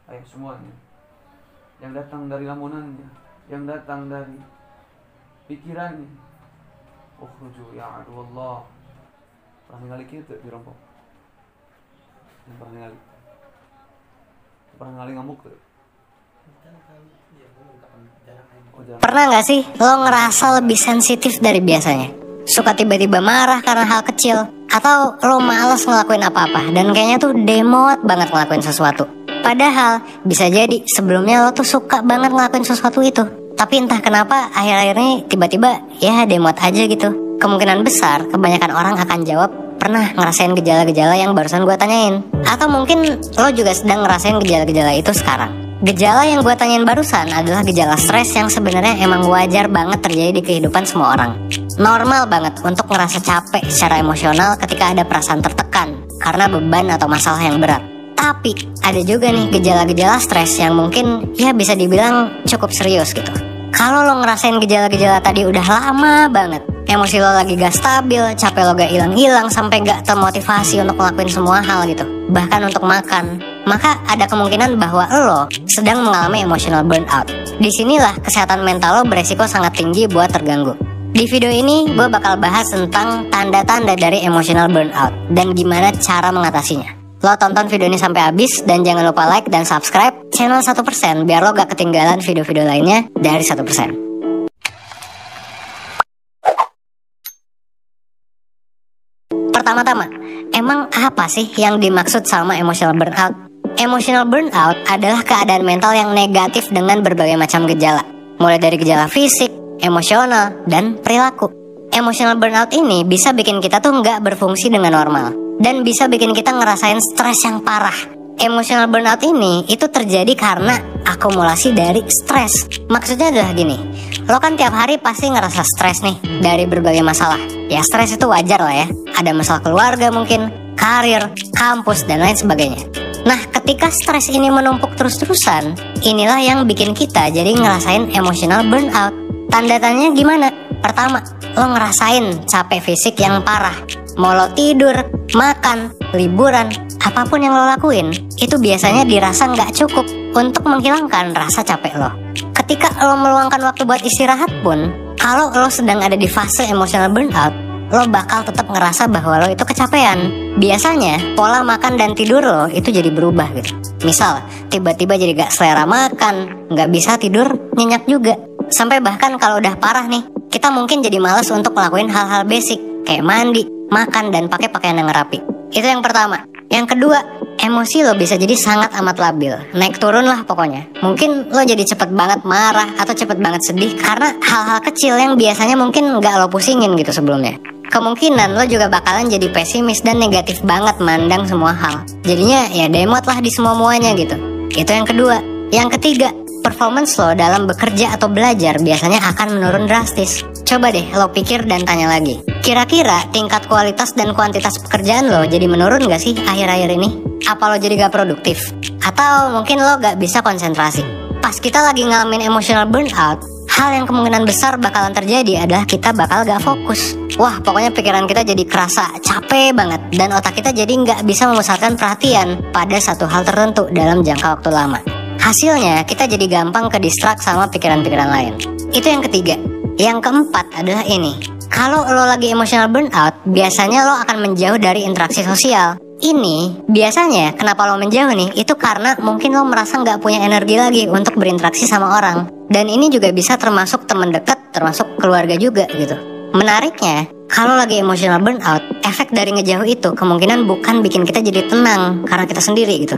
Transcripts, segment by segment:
Ayo semuanya, yang datang dari lamunannya, yang datang dari pikirannya, ukhruju ya aduwallah. Pernah ningali kieu teu dirompok? Pernah ningali ngamuk teu? Pernah gak sih lo ngerasa lebih sensitif dari biasanya? Suka tiba-tiba marah karena hal kecil, atau lo males ngelakuin apa-apa dan kayaknya tuh demot banget ngelakuin sesuatu. Padahal bisa jadi sebelumnya lo tuh suka banget ngelakuin sesuatu itu, tapi entah kenapa akhir-akhir ini tiba-tiba ya demot aja gitu. Kemungkinan besar kebanyakan orang akan jawab pernah ngerasain gejala-gejala yang barusan gue tanyain. Atau mungkin lo juga sedang ngerasain gejala-gejala itu sekarang. Gejala yang gue tanyain barusan adalah gejala stres yang sebenarnya emang wajar banget terjadi di kehidupan semua orang. Normal banget untuk ngerasa capek secara emosional ketika ada perasaan tertekan karena beban atau masalah yang berat. Tapi ada juga nih gejala-gejala stres yang mungkin ya bisa dibilang cukup serius gitu. Kalau lo ngerasain gejala-gejala tadi udah lama banget, emosi lo lagi gak stabil, capek lo gak hilang-hilang sampai gak termotivasi untuk ngelakuin semua hal gitu, bahkan untuk makan, maka ada kemungkinan bahwa lo sedang mengalami emotional burnout. Disinilah kesehatan mental lo beresiko sangat tinggi buat terganggu. Di video ini gue bakal bahas tentang tanda-tanda dari emotional burnout dan gimana cara mengatasinya. Lo tonton video ini sampai habis dan jangan lupa like dan subscribe channel 1% biar lo gak ketinggalan video-video lainnya dari 1%. Pertama-tama, emang apa sih yang dimaksud sama emotional burnout? Emotional burnout adalah keadaan mental yang negatif dengan berbagai macam gejala, mulai dari gejala fisik, emosional, dan perilaku. Emotional burnout ini bisa bikin kita tuh nggak berfungsi dengan normal dan bisa bikin kita ngerasain stres yang parah. Emotional burnout ini itu terjadi karena akumulasi dari stres. Maksudnya adalah gini, lo kan tiap hari pasti ngerasa stres nih dari berbagai masalah. Ya stres itu wajar lah ya, ada masalah keluarga mungkin, karir, kampus, dan lain sebagainya. Nah ketika stres ini menumpuk terus-terusan, inilah yang bikin kita jadi ngerasain emotional burnout. Tanda-tandanya gimana? Pertama, lo ngerasain capek fisik yang parah. Mau lo tidur, makan, liburan, apapun yang lo lakuin, itu biasanya dirasa nggak cukup untuk menghilangkan rasa capek lo. Ketika lo meluangkan waktu buat istirahat pun, kalau lo sedang ada di fase emotional burnout, lo bakal tetap ngerasa bahwa lo itu kecapean. Biasanya pola makan dan tidur lo itu jadi berubah gitu. Misal, tiba-tiba jadi gak selera makan, gak bisa tidur nyenyak juga. Sampai bahkan kalau udah parah nih, kita mungkin jadi malas untuk ngelakuin hal-hal basic kayak mandi, makan, dan pakai pakaian yang rapi. Itu yang pertama. Yang kedua, emosi lo bisa jadi sangat amat labil, naik turun lah pokoknya. Mungkin lo jadi cepet banget marah atau cepet banget sedih karena hal-hal kecil yang biasanya mungkin gak lo pusingin gitu sebelumnya. Kemungkinan lo juga bakalan jadi pesimis dan negatif banget mandang semua hal. Jadinya ya demot lah di semua-muanya gitu. Itu yang kedua. Yang ketiga, performance lo dalam bekerja atau belajar biasanya akan menurun drastis. Coba deh lo pikir dan tanya lagi, kira-kira tingkat kualitas dan kuantitas pekerjaan lo jadi menurun gak sih akhir-akhir ini? Apa lo jadi gak produktif? Atau mungkin lo gak bisa konsentrasi? Pas kita lagi ngalamin emotional burnout, hal yang kemungkinan besar bakalan terjadi adalah kita bakal gak fokus. Wah pokoknya pikiran kita jadi kerasa capek banget dan otak kita jadi gak bisa memusatkan perhatian pada satu hal tertentu dalam jangka waktu lama. Hasilnya kita jadi gampang ke distract sama pikiran-pikiran lain. Itu yang ketiga. Yang keempat adalah ini. Kalau lo lagi emotional burnout, biasanya lo akan menjauh dari interaksi sosial. Ini biasanya kenapa lo menjauh nih, itu karena mungkin lo merasa nggak punya energi lagi untuk berinteraksi sama orang. Dan ini juga bisa termasuk teman dekat, termasuk keluarga juga gitu. Menariknya, kalau lagi emotional burnout, efek dari ngejauh itu kemungkinan bukan bikin kita jadi tenang karena kita sendiri gitu.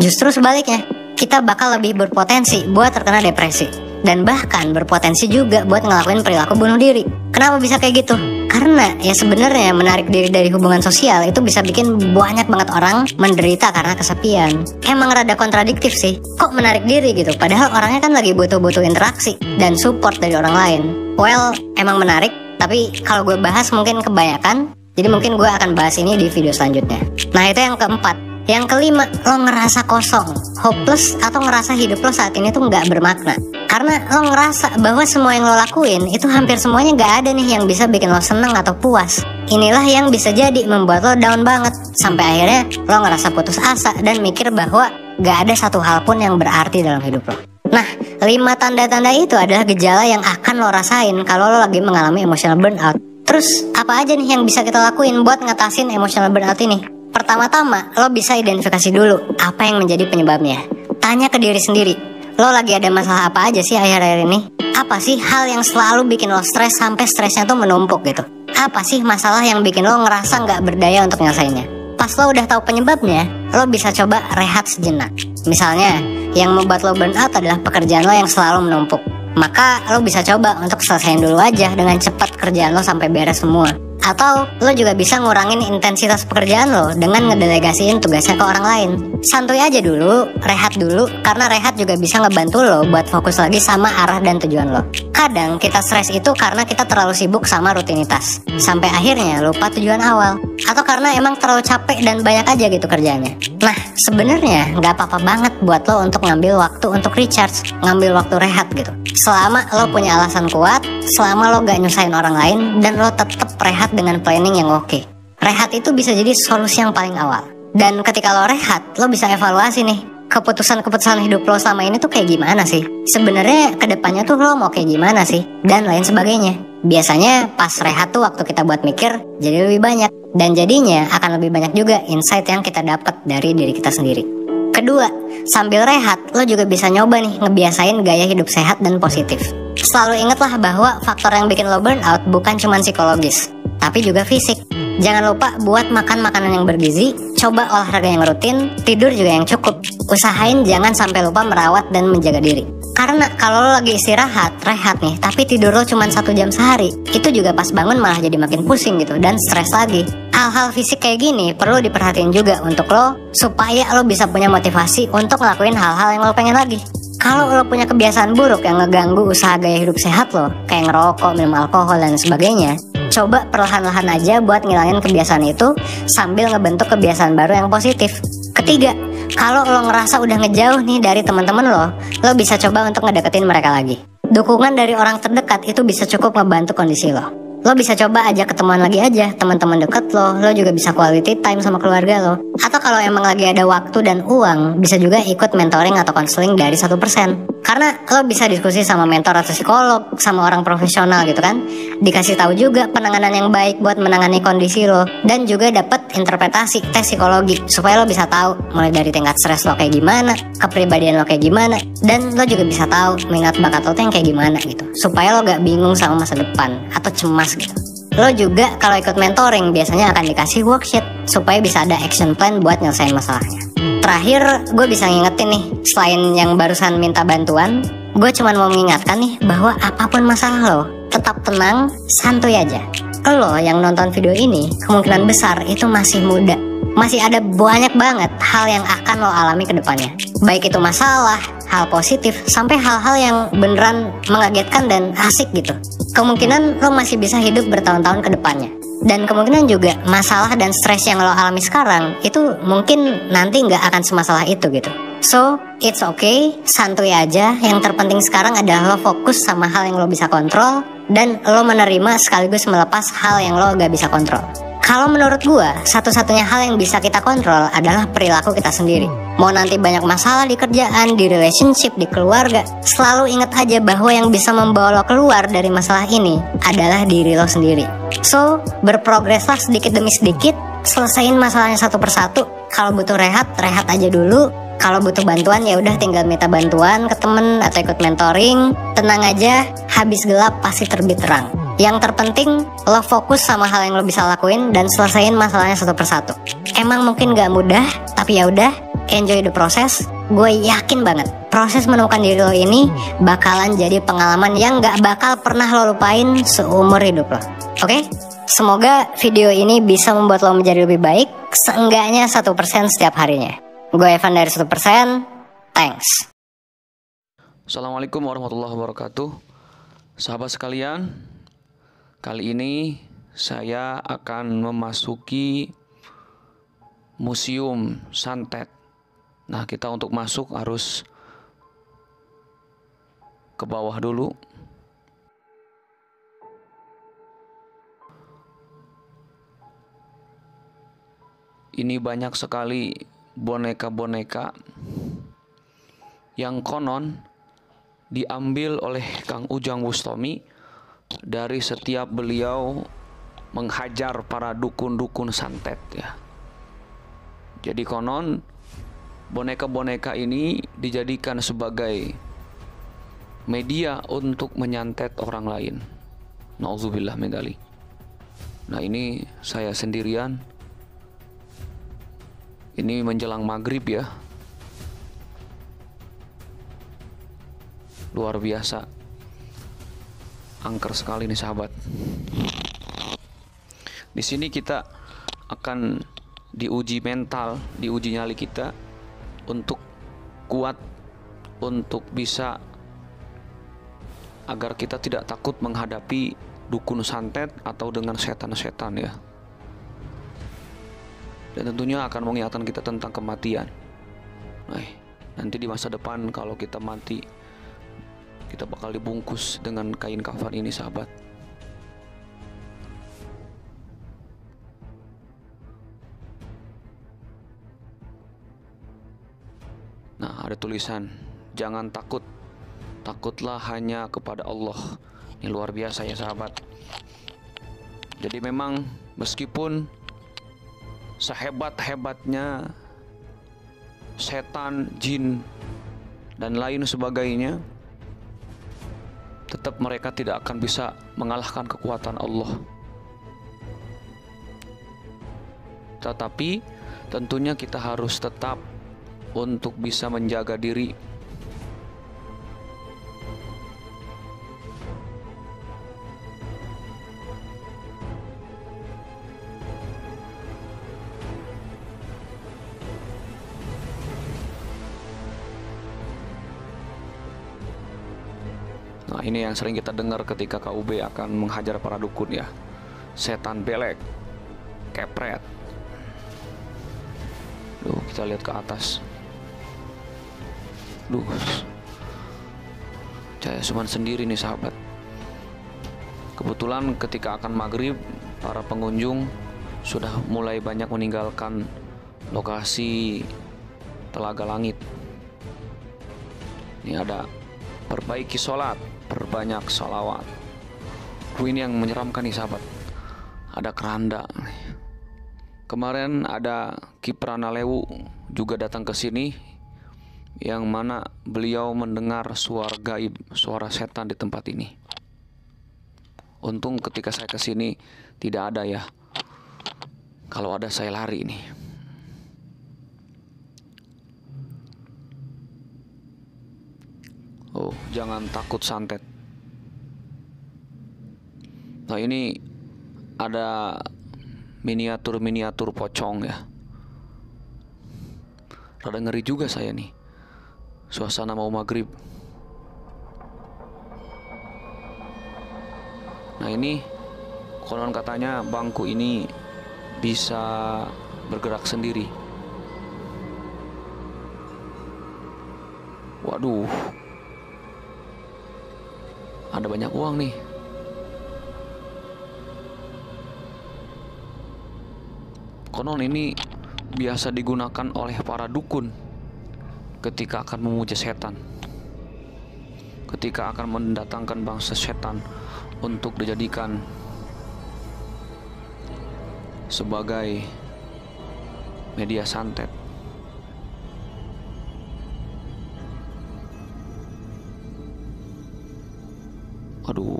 Justru sebaliknya, kita bakal lebih berpotensi buat terkena depresi dan bahkan berpotensi juga buat ngelakuin perilaku bunuh diri. Kenapa bisa kayak gitu? Karena ya sebenarnya menarik diri dari hubungan sosial itu bisa bikin banyak banget orang menderita karena kesepian. Emang rada kontradiktif sih, kok menarik diri gitu, padahal orangnya kan lagi butuh-butuh interaksi dan support dari orang lain. Well, emang menarik, tapi kalau gue bahas mungkin kebanyakan, jadi mungkin gue akan bahas ini di video selanjutnya. Nah itu yang keempat. Yang kelima, lo ngerasa kosong, hopeless, atau ngerasa hidup lo saat ini tuh gak bermakna. Karena lo ngerasa bahwa semua yang lo lakuin itu hampir semuanya gak ada nih yang bisa bikin lo seneng atau puas. Inilah yang bisa jadi membuat lo down banget, sampai akhirnya lo ngerasa putus asa dan mikir bahwa gak ada satu hal pun yang berarti dalam hidup lo. Nah, 5 tanda-tanda itu adalah gejala yang akan lo rasain kalau lo lagi mengalami emotional burnout. Terus apa aja nih yang bisa kita lakuin buat ngatasin emotional burnout ini? Pertama-tama, lo bisa identifikasi dulu apa yang menjadi penyebabnya. Tanya ke diri sendiri, lo lagi ada masalah apa aja sih akhir-akhir ini? Apa sih hal yang selalu bikin lo stres sampai stresnya tuh menumpuk gitu? Apa sih masalah yang bikin lo ngerasa gak berdaya untuk nyelesainnya? Pas lo udah tahu penyebabnya, lo bisa coba rehat sejenak. Misalnya, yang membuat lo burnout adalah pekerjaan lo yang selalu menumpuk. Maka lo bisa coba untuk selesain dulu aja dengan cepat kerjaan lo sampai beres semua. Atau lo juga bisa ngurangin intensitas pekerjaan lo dengan ngedelegasiin tugasnya ke orang lain. Santuy aja dulu, rehat dulu, karena rehat juga bisa ngebantu lo buat fokus lagi sama arah dan tujuan lo. Kadang kita stres itu karena kita terlalu sibuk sama rutinitas, sampai akhirnya lupa tujuan awal. Atau karena emang terlalu capek dan banyak aja gitu kerjanya. Nah, sebenarnya nggak apa-apa banget buat lo untuk ngambil waktu untuk recharge, ngambil waktu rehat gitu. Selama lo punya alasan kuat, selama lo gak nyusahin orang lain, dan lo tetap rehat dengan planning yang oke. Rehat itu bisa jadi solusi yang paling awal. Dan ketika lo rehat, lo bisa evaluasi nih, keputusan-keputusan hidup lo selama ini tuh kayak gimana sih? Sebenarnya kedepannya tuh lo mau kayak gimana sih? Dan lain sebagainya. Biasanya pas rehat tuh waktu kita buat mikir jadi lebih banyak. Dan jadinya akan lebih banyak juga insight yang kita dapat dari diri kita sendiri. Kedua, sambil rehat, lo juga bisa nyoba nih ngebiasain gaya hidup sehat dan positif. Selalu ingatlah bahwa faktor yang bikin lo burnout bukan cuma psikologis, tapi juga fisik. Jangan lupa buat makan makanan yang bergizi, coba olahraga yang rutin, tidur juga yang cukup. Usahain jangan sampai lupa merawat dan menjaga diri. Karena kalau lo lagi istirahat, rehat nih, tapi tidur lo cuma 1 jam sehari, itu juga pas bangun malah jadi makin pusing gitu, dan stres lagi. Hal-hal fisik kayak gini perlu diperhatiin juga untuk lo, supaya lo bisa punya motivasi untuk ngelakuin hal-hal yang lo pengen lagi. Kalau lo punya kebiasaan buruk yang ngeganggu usaha gaya hidup sehat lo, kayak ngerokok, minum alkohol, dan sebagainya, coba perlahan-lahan aja buat ngilangin kebiasaan itu sambil ngebentuk kebiasaan baru yang positif. Ketiga, kalau lo ngerasa udah ngejauh nih dari teman-teman lo bisa coba untuk ngedeketin mereka lagi. Dukungan dari orang terdekat itu bisa cukup ngebantu kondisi lo. Lo bisa coba aja ketemuan lagi aja teman-teman deket lo juga bisa quality time sama keluarga lo. Atau kalau emang lagi ada waktu dan uang, bisa juga ikut mentoring atau konseling dari 1%. Karena lo bisa diskusi sama mentor atau psikolog, sama orang profesional gitu kan. Dikasih tahu juga penanganan yang baik buat menangani kondisi lo, dan juga dapat interpretasi tes psikologi supaya lo bisa tahu mulai dari tingkat stres lo kayak gimana, kepribadian lo kayak gimana, dan lo juga bisa tahu minat bakat lo tuh yang kayak gimana gitu. Supaya lo gak bingung sama masa depan atau cemas gitu. Lo juga kalau ikut mentoring biasanya akan dikasih worksheet supaya bisa ada action plan buat nyelesain masalahnya. Terakhir, gue bisa ngingetin nih, selain yang barusan minta bantuan, gue cuma mau mengingatkan nih bahwa apapun masalah lo, tetap tenang, santuy aja. Lo yang nonton video ini kemungkinan besar itu masih muda. Masih ada banyak banget hal yang akan lo alami ke depannya. Baik itu masalah, hal positif, sampai hal-hal yang beneran mengagetkan dan asik gitu. Kemungkinan lo masih bisa hidup bertahun-tahun ke depannya. Dan kemungkinan juga masalah dan stres yang lo alami sekarang itu mungkin nanti nggak akan semasalah itu gitu. So, it's okay, santuy aja. Yang terpenting sekarang adalah lo fokus sama hal yang lo bisa kontrol, dan lo menerima sekaligus melepas hal yang lo gak bisa kontrol. Kalau menurut gua, satu-satunya hal yang bisa kita kontrol adalah perilaku kita sendiri. Mau nanti banyak masalah di kerjaan, di relationship, di keluarga, selalu ingat aja bahwa yang bisa membawa lo keluar dari masalah ini adalah diri lo sendiri. So, berprogreslah sedikit demi sedikit, selesain masalahnya satu persatu. Kalau butuh rehat, rehat aja dulu. Kalau butuh bantuan ya udah tinggal minta bantuan ke temen atau ikut mentoring. Tenang aja, habis gelap pasti terbit terang. Yang terpenting lo fokus sama hal yang lo bisa lakuin dan selesain masalahnya satu persatu. Emang mungkin gak mudah, tapi ya udah, enjoy the process. Gue yakin banget proses menemukan diri lo ini bakalan jadi pengalaman yang gak bakal pernah lo lupain seumur hidup lo. Oke? Semoga video ini bisa membuat lo menjadi lebih baik, seenggaknya 1% setiap harinya. Gue Evan dari 1%, thanks. Assalamualaikum warahmatullahi wabarakatuh. Sahabat sekalian, kali ini saya akan memasuki Museum Santet. Nah, kita untuk masuk harus ke bawah dulu. Ini banyak sekali boneka-boneka yang konon diambil oleh Kang Ujang Bustami dari setiap beliau menghajar para dukun-dukun santet ya. Jadi konon boneka-boneka ini dijadikan sebagai media untuk menyantet orang lain. Nauzubillah min dzalik. Nah, ini saya sendirian. Ini menjelang maghrib ya. Luar biasa. Angker sekali nih sahabat. Di sini kita akan diuji mental, diuji nyali kita untuk kuat, untuk bisa agar kita tidak takut menghadapi dukun santet atau dengan setan-setan ya. Dan tentunya akan mengingatkan kita tentang kematian. Nah, nanti di masa depan kalau kita mati, kita bakal dibungkus dengan kain kafan ini sahabat. Nah, ada tulisan, jangan takut, takutlah hanya kepada Allah. Ini luar biasa ya sahabat. Jadi memang meskipun sehebat-hebatnya setan, jin, dan lain sebagainya, tetap mereka tidak akan bisa mengalahkan kekuatan Allah. Tetapi tentunya kita harus tetap untuk bisa menjaga diri. Nah, ini yang sering kita dengar ketika KUB akan menghajar para dukun ya. Setan belek, kepret. Duh, kita lihat ke atas. Duh, saya cuman sendiri nih sahabat. Kebetulan ketika akan maghrib, para pengunjung sudah mulai banyak meninggalkan lokasi Telaga Langit. Ini ada perbaiki sholat, perbanyak sholawat. Ini yang menyeramkan nih sahabat. Ada keranda. Kemarin ada Kiprana Lewu juga datang ke sini, yang mana beliau mendengar suara gaib, suara setan di tempat ini. Untung ketika saya ke sini tidak ada ya. Kalau ada saya lari nih. Oh, jangan takut santet. Nah, ini ada miniatur-miniatur pocong ya. Rada ngeri juga saya nih. Suasana mau maghrib. Nah, ini konon katanya bangku ini bisa bergerak sendiri. Waduh, ada banyak uang nih. Konon ini biasa digunakan oleh para dukun ketika akan memuja setan, ketika akan mendatangkan bangsa setan untuk dijadikan sebagai media santet. Aduh,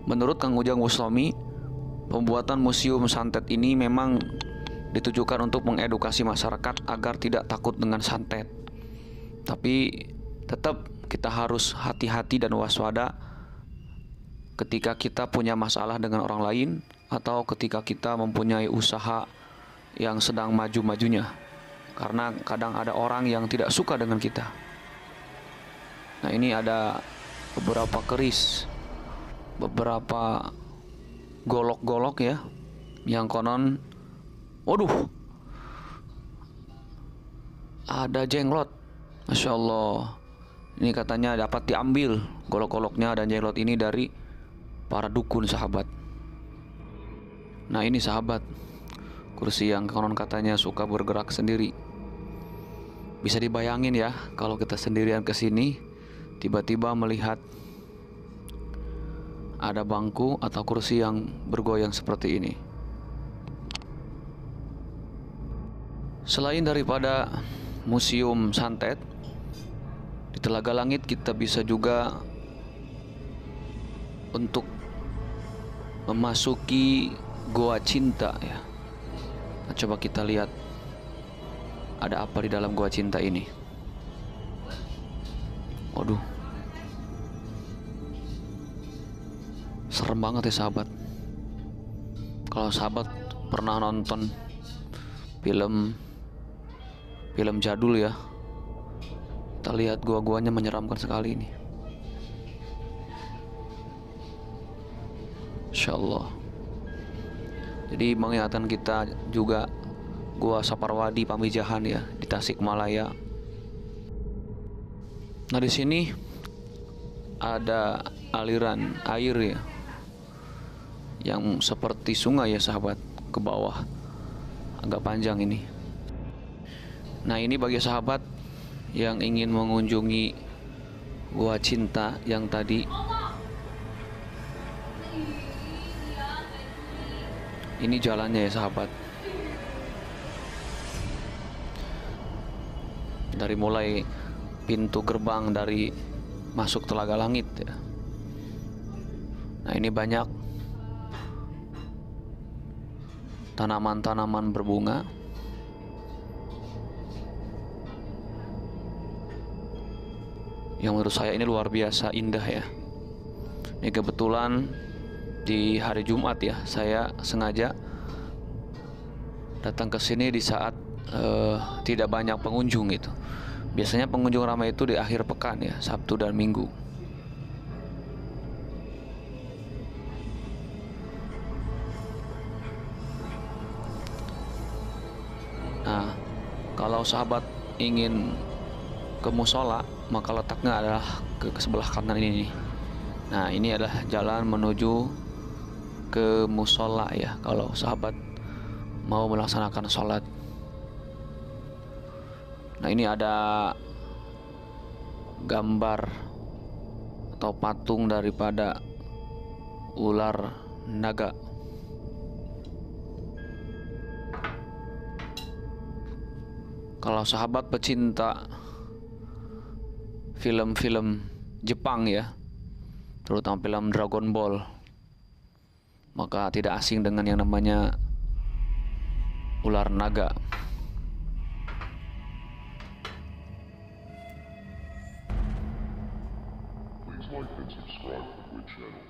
menurut Kang Ujang Bustami, pembuatan museum santet ini memang ditujukan untuk mengedukasi masyarakat agar tidak takut dengan santet. Tapi tetap kita harus hati-hati dan waspada ketika kita punya masalah dengan orang lain atau ketika kita mempunyai usaha yang sedang maju-majunya. Karena kadang ada orang yang tidak suka dengan kita. Nah, ini ada beberapa keris, beberapa golok-golok ya, yang konon, waduh, ada jenglot, Masya Allah. Ini katanya dapat diambil golok-goloknya dan jenglot ini dari para dukun, sahabat. Nah ini sahabat, kursi yang konon katanya suka bergerak sendiri. Bisa dibayangin ya, kalau kita sendirian ke sini, tiba-tiba melihat ada bangku atau kursi yang bergoyang seperti ini. Selain daripada Museum Santet, di Telaga Langit kita bisa juga untuk memasuki Goa Cinta ya. Nah, coba kita lihat ada apa di dalam Goa Cinta ini. Waduh, serem banget ya sahabat. Kalau sahabat pernah nonton film jadul ya, kita lihat gua-guanya menyeramkan sekali ini. Insyaallah. Jadi mengingatkan kita juga Gua Saparwadi Pamijahan ya di Tasikmalaya. Nah di sini ada aliran air ya, yang seperti sungai ya sahabat, ke bawah, agak panjang ini. Nah ini bagi sahabat yang ingin mengunjungi Gua Cinta yang tadi, ini jalannya ya sahabat. Dari mulai pintu gerbang dari masuk Telaga Langit ya. Nah ini banyak tanaman-tanaman berbunga. Yang menurut saya ini luar biasa indah ya. Ini kebetulan di hari Jumat ya, saya sengaja datang ke sini di saat tidak banyak pengunjung gitu. Biasanya pengunjung ramai itu di akhir pekan ya, Sabtu dan Minggu. Nah, kalau sahabat ingin ke musola, maka letaknya adalah ke sebelah kanan ini nih. Nah, ini adalah jalan menuju ke musola ya, kalau sahabat mau melaksanakan sholat. Nah ini ada gambar atau patung daripada ular naga. Kalau sahabat pecinta film-film Jepang ya, terutama film Dragon Ball, maka tidak asing dengan yang namanya ular naga. Please like and subscribe to the channel.